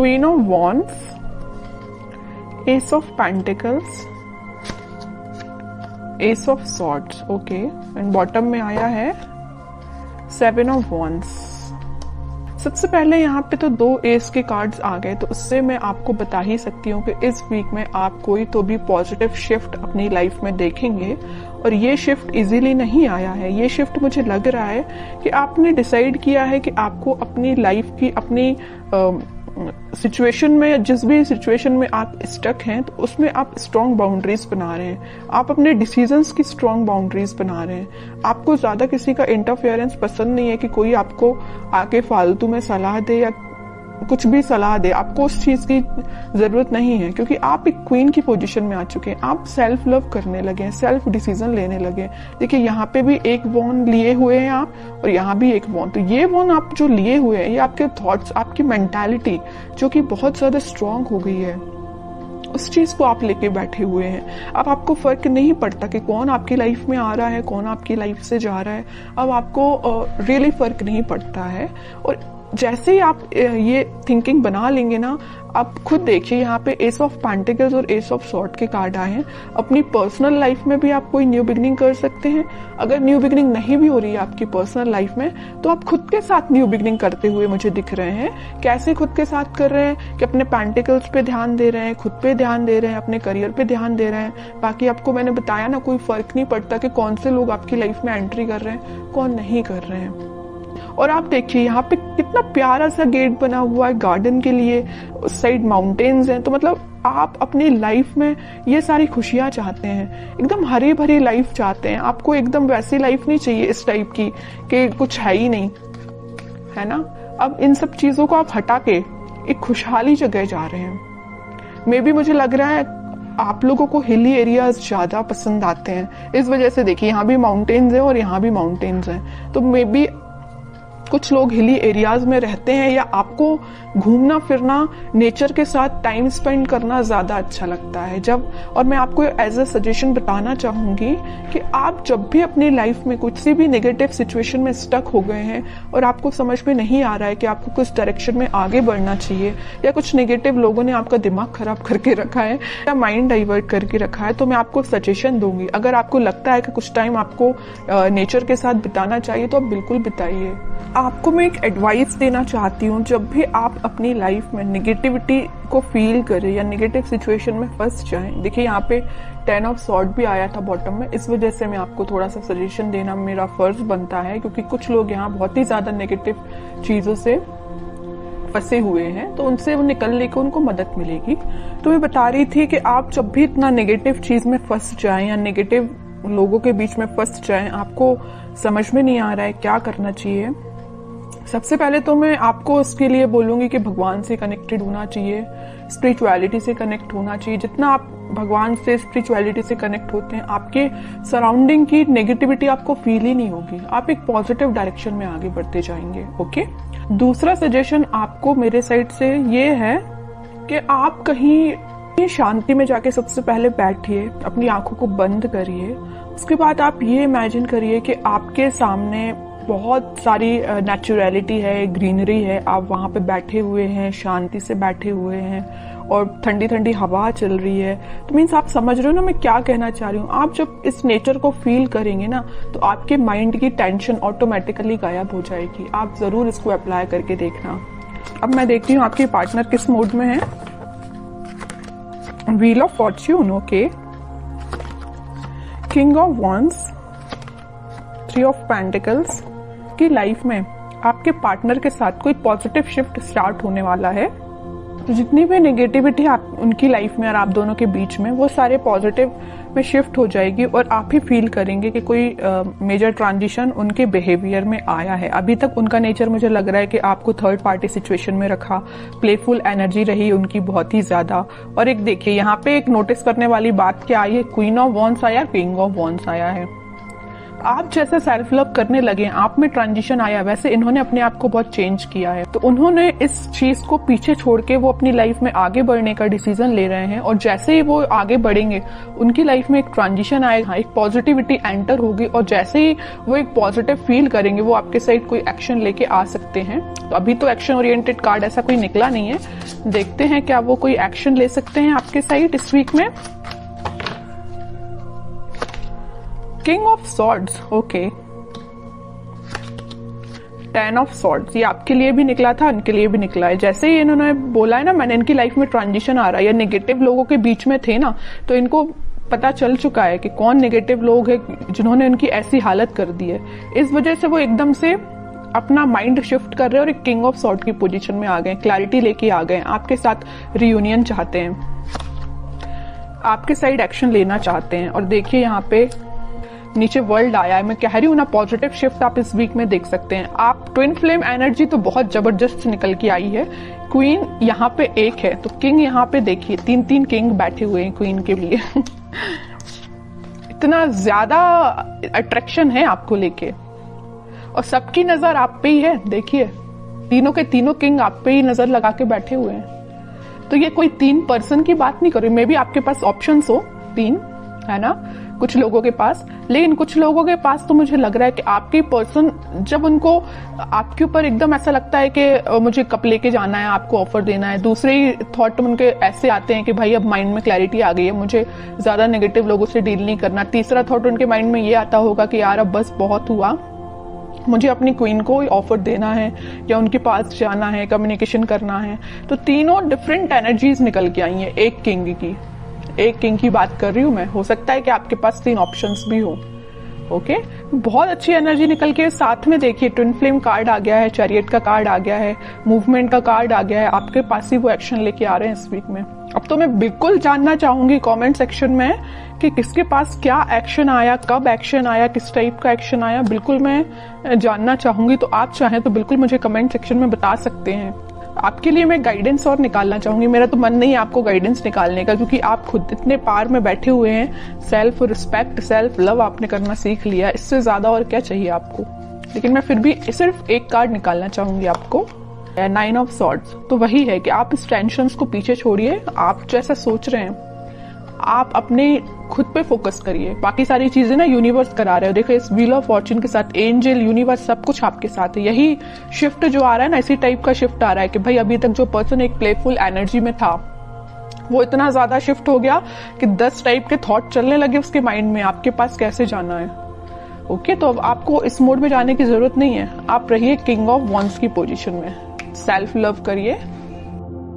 Queen of wands, S of pentacles, S of swords, okay, and bottom में आया है 7 of wands. सबसे पहले यहाँ पे तो 2 एस के कार्ड्स आ गए, तो उससे मैं आपको बता ही सकती हूँ कि इस वीक में आप कोई तो भी पॉजिटिव शिफ्ट अपनी लाइफ में देखेंगे। और ये शिफ्ट इजीली नहीं आया है, ये शिफ्ट मुझे लग रहा है कि आपने डिसाइड किया है कि आपको अपनी लाइफ की, अपनी सिचुएशन में, जिस भी सिचुएशन में आप स्टक हैं, तो उसमें आप स्ट्रॉन्ग बाउंड्रीज बना रहे हैं, आप अपने डिसीजंस की स्ट्रॉन्ग बाउंड्रीज बना रहे हैं। आपको ज्यादा किसी का इंटरफेरेंस पसंद नहीं है कि कोई आपको आके फालतू में सलाह दे या कुछ भी सलाह दे, आपको उस चीज की जरूरत नहीं है, क्योंकि आप एक क्वीन की पोजीशन में आ चुके हैं। आप सेल्फ लव करने लगे हैं, सेल्फ डिसीजन लेने लगे हैं। देखिए यहाँ पे भी एक वॉन लिए हुए हैं आप, और यहाँ भी एक वॉन। तो ये वॉन आप जो लिए हुए हैं, ये आपके थॉट्स, आपकी मेंटालिटी जो कि बहुत ज्यादा स्ट्रांग हो गई है, उस चीज को आप लेके बैठे हुए हैं। अब आपको फर्क नहीं पड़ता कि कौन आपकी लाइफ में आ रहा है, कौन आपकी लाइफ से जा रहा है। अब आपको रियली फर्क नहीं पड़ता है। और जैसे ही आप ये थिंकिंग बना लेंगे ना, आप खुद देखिए यहाँ पे एस ऑफ पेंटिकल्स और एस ऑफ सॉर्ड के कार्ड आए हैं। अपनी पर्सनल लाइफ में भी आप कोई न्यू बिगनिंग कर सकते हैं। अगर न्यू बिगनिंग नहीं भी हो रही है आपकी पर्सनल लाइफ में, तो आप खुद के साथ न्यू बिगनिंग करते हुए मुझे दिख रहे हैं। कैसे खुद के साथ कर रहे हैं कि अपने पेंटिकल्स पे ध्यान दे रहे हैं, खुद पे ध्यान दे रहे हैं, अपने करियर पे ध्यान दे रहे हैं। बाकी आपको मैंने बताया ना, कोई फर्क नहीं पड़ता कि कौन से लोग आपकी लाइफ में एंट्री कर रहे हैं, कौन नहीं कर रहे हैं। और आप देखिए यहाँ पे कितना प्यारा सा गेट बना हुआ है गार्डन के लिए, उस साइड माउंटेन्स हैं। तो मतलब आप अपनी लाइफ में ये सारी खुशियां चाहते हैं, एकदम हरी भरी लाइफ चाहते हैं। आपको एकदम वैसी लाइफ नहीं चाहिए इस टाइप की कि कुछ है ही नहीं, है ना। अब इन सब चीजों को आप हटा के एक खुशहाली जगह जा रहे हैं। मे बी मुझे लग रहा है आप लोगों को हिली एरियाज ज्यादा पसंद आते हैं, इस वजह से देखिए यहाँ भी माउंटेन्स हैं और यहाँ भी माउंटेन्स हैं। तो मे बी कुछ लोग हिली एरियाज में रहते हैं, या आपको घूमना फिरना, नेचर के साथ टाइम स्पेंड करना ज्यादा अच्छा लगता है। जब, और मैं आपको एज अ सजेशन बताना चाहूंगी कि आप जब भी अपनी लाइफ में कुछ सी भी नेगेटिव सिचुएशन में स्टक हो गए हैं और आपको समझ में नहीं आ रहा है कि आपको कुछ डायरेक्शन में आगे बढ़ना चाहिए, या कुछ नेगेटिव लोगों ने आपका दिमाग खराब करके रखा है या माइंड डाइवर्ट करके रखा है, तो मैं आपको सजेशन दूंगी। अगर आपको लगता है कि कुछ टाइम आपको नेचर के साथ बिताना चाहिए, तो आप बिल्कुल बिताइए। आपको मैं एक एडवाइस देना चाहती हूँ, जब भी आप अपनी लाइफ में नेगेटिविटी को फील करें या नेगेटिव सिचुएशन में फंस जाएं, देखिए यहाँ पे 10 ऑफ सॉर्ड भी आया था बॉटम में, इस वजह से मैं आपको थोड़ा सा सजेशन देना मेरा फर्ज बनता है, क्योंकि कुछ लोग यहाँ बहुत ही ज्यादा नेगेटिव चीजों से फंसे हुए हैं, तो उनसे वो निकलने को उनको मदद मिलेगी। तो मैं बता रही थी कि आप जब भी इतना नेगेटिव चीज में फंस जाएं या नेगेटिव लोगों के बीच में फंस जाएं, आपको समझ में नहीं आ रहा है क्या करना चाहिए, सबसे पहले तो मैं आपको उसके लिए बोलूंगी कि भगवान से कनेक्टेड होना चाहिए, स्पिरिचुअलिटी से कनेक्ट होना चाहिए। जितना आप भगवान से, स्पिरिचुअलिटी से कनेक्ट होते हैं, आपके सराउंडिंग की नेगेटिविटी आपको फील ही नहीं होगी, आप एक पॉजिटिव डायरेक्शन में आगे बढ़ते जाएंगे। ओके। दूसरा सजेशन आपको मेरे साइड से ये है कि आप कहीं शांति में जाके सबसे पहले बैठिए, अपनी आंखों को बंद करिए। उसके बाद आप ये इमेजिन करिए कि आपके सामने बहुत सारी नेचुरलिटी है, ग्रीनरी है, आप वहां पे बैठे हुए हैं, शांति से बैठे हुए हैं, और ठंडी ठंडी हवा चल रही है। तो मीन्स आप समझ रहे हो ना मैं क्या कहना चाह रही हूँ। आप जब इस नेचर को फील करेंगे ना, तो आपके माइंड की टेंशन ऑटोमेटिकली गायब हो जाएगी। आप जरूर इसको अप्लाई करके देखना। अब मैं देखती हूँ आपके पार्टनर किस मूड में है। Wheel of Fortune, okay, king of wands, 3 of pentacles. की लाइफ में आपके पार्टनर के साथ कोई पॉजिटिव शिफ्ट स्टार्ट होने वाला है। तो जितनी भी नेगेटिविटी आप उनकी लाइफ में और आप दोनों के बीच में, वो सारे पॉजिटिव में शिफ्ट हो जाएगी, और आप ही फील करेंगे कि कोई मेजर ट्रांजिशन उनके बिहेवियर में आया है। अभी तक उनका नेचर मुझे लग रहा है कि आपको थर्ड पार्टी सिचुएशन में रखा, प्लेफुल एनर्जी रही उनकी बहुत ही ज्यादा। और एक देखिए यहाँ पे एक नोटिस करने वाली बात क्या आई है, क्वीन ऑफ वॉन्ड्स आया, किंग ऑफ वॉन्ड्स आया है। आप जैसे सेल्फ लव करने लगे, आप में ट्रांजिशन आया, वैसे इन्होंने अपने आप को बहुत चेंज किया है। तो उन्होंने इस चीज को पीछे छोड़ के वो अपनी लाइफ में आगे बढ़ने का डिसीजन ले रहे हैं, और जैसे ही वो आगे बढ़ेंगे उनकी लाइफ में एक ट्रांजिशन आएगा, एक पॉजिटिविटी एंटर होगी, और जैसे ही वो एक पॉजिटिव फील करेंगे वो आपके साइड कोई एक्शन लेके आ सकते हैं। तो अभी तो एक्शन ओरिएंटेड कार्ड ऐसा कोई निकला नहीं है, देखते हैं क्या वो कोई एक्शन ले सकते हैं आपके साइड इस वीक में। King of swords, okay, 10 of swords, ये आपके लिए भी निकला था, इनके लिए भी निकला है। जैसे ही इन्होंने बोला है ना, मैंने इनकी लाइफ में ट्रांजिशन आ रहा है, या नेगेटिव लोगों के बीच में थे ना, तो इनको पता चल चुका है कि कौन नेगेटिव लोग हैं जिन्होंने इनकी ऐसी हालत कर दी है। इस वजह से वो एकदम से अपना माइंड शिफ्ट कर रहे हैं और एक किंग ऑफ सॉर्ड की पोजीशन में आ गए, क्लैरिटी लेके आ गए, आपके साथ रियूनियन चाहते हैं, आपके साइड एक्शन लेना चाहते हैं। और देखिए यहाँ पे नीचे वर्ल्ड आया है, मैं कह रही हूँ ना, पॉजिटिव शिफ्ट आप इस वीक में देख सकते हैं। आप ट्विन फ्लेम एनर्जी तो बहुत जबरदस्त निकल के आई है। क्वीन यहाँ पे एक है, तो किंग यहाँ पे देखिए 3-3 किंग बैठे हुए हैं क्वीन के लिए इतना ज्यादा अट्रैक्शन है आपको लेके, और सबकी नजर आप पे ही है। देखिए तीनों के तीनों किंग आप पे ही नजर लगा के बैठे हुए हैं। तो ये कोई 3 पर्सन की बात नहीं कर रही, मे बी आपके पास ऑप्शंस हो 3, है ना, कुछ लोगों के पास, लेकिन कुछ लोगों के पास तो मुझे लग रहा है कि आपके पर्सन जब उनको आपके ऊपर एकदम ऐसा लगता है कि मुझे कप लेके जाना है, आपको ऑफर देना है, दूसरे ही थॉट उनके ऐसे आते हैं कि भाई अब माइंड में क्लैरिटी आ गई है, मुझे ज्यादा नेगेटिव लोगों से डील नहीं करना। तीसरा थॉट उनके माइंड में ये आता होगा कि यार अब बस बहुत हुआ, मुझे अपनी क्वीन को ऑफर देना है या उनके पास जाना है, कम्युनिकेशन करना है। तो तीनों डिफरेंट एनर्जीज निकल के आई हैं एक किंग की बात कर रही हूं मैं। हो सकता है कि आपके पास 3 ऑप्शंस भी हो। ओके, बहुत अच्छी एनर्जी निकल के साथ में देखिए ट्विन फ्लेम कार्ड आ गया है, चैरियट का कार्ड आ गया है, मूवमेंट का कार्ड आ गया है, आपके पास ही वो एक्शन लेके आ रहे हैं इस वीक में। अब तो मैं बिल्कुल जानना चाहूंगी कमेंट सेक्शन में कि किसके पास क्या एक्शन आया, कब एक्शन आया, किस टाइप का एक्शन आया, बिल्कुल मैं जानना चाहूंगी। तो आप चाहें तो बिल्कुल मुझे कमेंट सेक्शन में बता सकते हैं। आपके लिए मैं गाइडेंस और निकालना चाहूंगी, मेरा तो मन नहीं है आपको गाइडेंस निकालने का, क्योंकि आप खुद इतने पार में बैठे हुए हैं। सेल्फ रिस्पेक्ट, सेल्फ लव आपने करना सीख लिया, इससे ज्यादा और क्या चाहिए आपको। लेकिन मैं फिर भी सिर्फ एक कार्ड निकालना चाहूंगी आपको, 9 ऑफ सॉर्ड्स। तो वही है कि आप इस टेंशन को पीछे छोड़िए, आप जैसा सोच रहे हैं आप अपने खुद पे फोकस करिए, बाकी सारी चीजें ना यूनिवर्स करा रहे हो। देखो इस व्हील ऑफ फॉर्च्यून के साथ एंजल, यूनिवर्स, सब कुछ आपके साथ है। यही शिफ्ट जो आ रहा है ना, इसी टाइप का शिफ्ट आ रहा है कि भाई अभी तक जो पर्सन एक प्लेफुल एनर्जी में था वो इतना ज्यादा शिफ्ट हो गया कि 10 टाइप के थॉट चलने लगे उसके माइंड में, आपके पास कैसे जाना है। ओके, तो अब आपको इस मोड में जाने की जरूरत नहीं है, आप रहिए किंग ऑफ वॉन्ड्स की पोजीशन में, सेल्फ लव करिए,